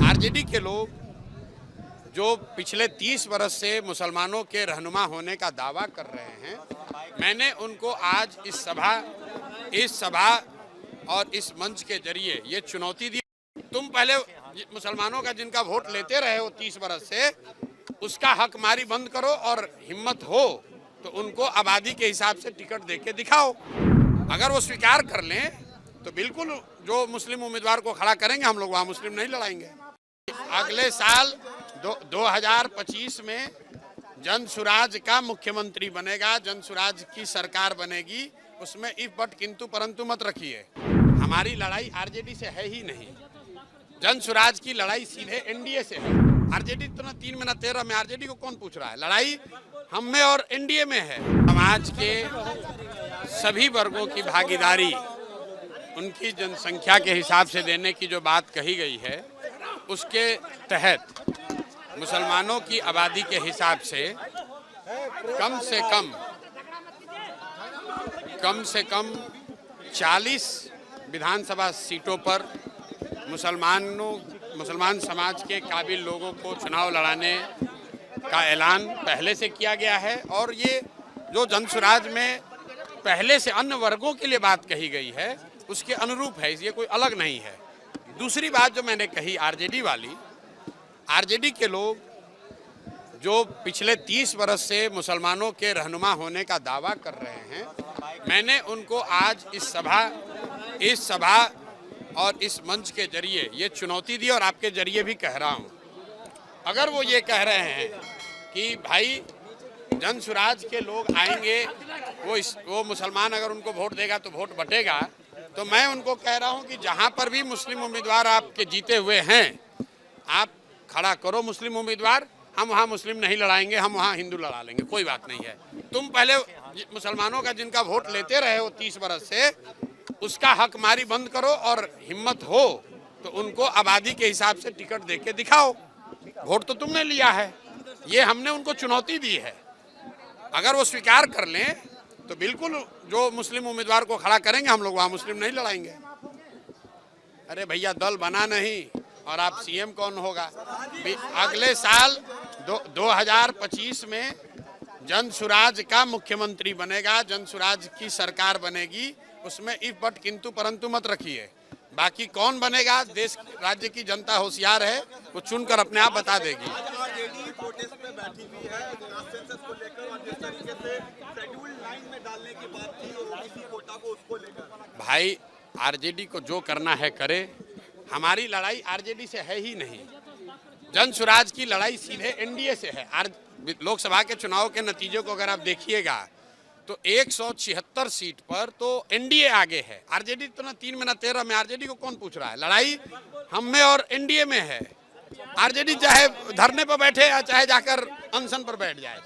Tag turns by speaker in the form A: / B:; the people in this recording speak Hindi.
A: आरजेडी के लोग जो पिछले 30 बरस से मुसलमानों के रहनुमा होने का दावा कर रहे हैं, मैंने उनको आज इस सभा और इस मंच के जरिए ये चुनौती दी। तुम पहले मुसलमानों का जिनका वोट लेते रहे हो 30 बरस से, उसका हक मारी बंद करो और हिम्मत हो तो उनको आबादी के हिसाब से टिकट देके दिखाओ। अगर वो स्वीकार कर लें तो बिल्कुल जो मुस्लिम उम्मीदवार को खड़ा करेंगे, हम लोग वहाँ मुस्लिम नहीं लड़ाएंगे। अगले साल 2025 में जन सुराज का मुख्यमंत्री बनेगा, जन सुराज की सरकार बनेगी। उसमें इफ बट किंतु परंतु मत रखिए। हमारी लड़ाई आरजेडी से है ही नहीं। जन सुराज की लड़ाई सीधे एनडीए से है। आरजेडी तो ना 3 में ना 13 में, आरजेडी को कौन पूछ रहा है? लड़ाई हम में और एनडीए में है। समाज के सभी वर्गों की भागीदारी उनकी जनसंख्या के हिसाब से देने की जो बात कही गई है, उसके तहत मुसलमानों की आबादी के हिसाब से कम से कम 40 विधानसभा सीटों पर मुसलमान समाज के काबिल लोगों को चुनाव लड़ाने का ऐलान पहले से किया गया है। और ये जो जनसुराज में पहले से अन्य वर्गों के लिए बात कही गई है, उसके अनुरूप है, ये कोई अलग नहीं है। दूसरी बात जो मैंने कही आरजेडी वाली, आरजेडी के लोग जो पिछले 30 बरस से मुसलमानों के रहनुमा होने का दावा कर रहे हैं, मैंने उनको आज इस सभा और इस मंच के जरिए ये चुनौती दी और आपके जरिए भी कह रहा हूँ। अगर वो ये कह रहे हैं कि भाई जन सुराज के लोग आएंगे, वो मुसलमान अगर उनको वोट देगा तो वोट बटेगा, तो मैं उनको कह रहा हूं कि जहां पर भी मुस्लिम उम्मीदवार आपके जीते हुए हैं, आप खड़ा करो मुस्लिम उम्मीदवार। हम वहां मुस्लिम नहीं लड़ाएंगे, हम वहां हिंदू लड़ा लेंगे, कोई बात नहीं है। तुम पहले मुसलमानों का जिनका वोट लेते रहे हो 30 बरस से, उसका हक मारी बंद करो और हिम्मत हो तो उनको आबादी के हिसाब से टिकट देके दिखाओ। वोट तो तुमने लिया है, ये हमने उनको चुनौती दी है। अगर वो स्वीकार कर लें तो बिल्कुल जो मुस्लिम उम्मीदवार को खड़ा करेंगे, हम लोग वहाँ मुस्लिम नहीं लड़ाएंगे। अरे भैया, दल बना नहीं और आप सीएम कौन होगा? अगले साल 2025 में जन सुराज का मुख्यमंत्री बनेगा, जन सुराज की सरकार बनेगी। उसमें इफ बट किंतु परंतु मत रखिए। बाकी कौन बनेगा, देश राज्य की जनता होशियार है, वो चुनकर अपने आप बता देगी। भाई, आरजेडी को जो करना है करे। हमारी लड़ाई आरजेडी से है ही नहीं। जन सुराज की लड़ाई सीधे एनडीए से है। लोकसभा के चुनाव के नतीजों को अगर आप देखिएगा तो 176 सीट पर तो एनडीए आगे है। आरजेडी तो ना 3 में ना 13 में, आरजेडी को कौन पूछ रहा है? लड़ाई हम में और एनडीए में है। आरजेडी चाहे धरने पर बैठे या चाहे जाकर अनशन पर बैठ जाए।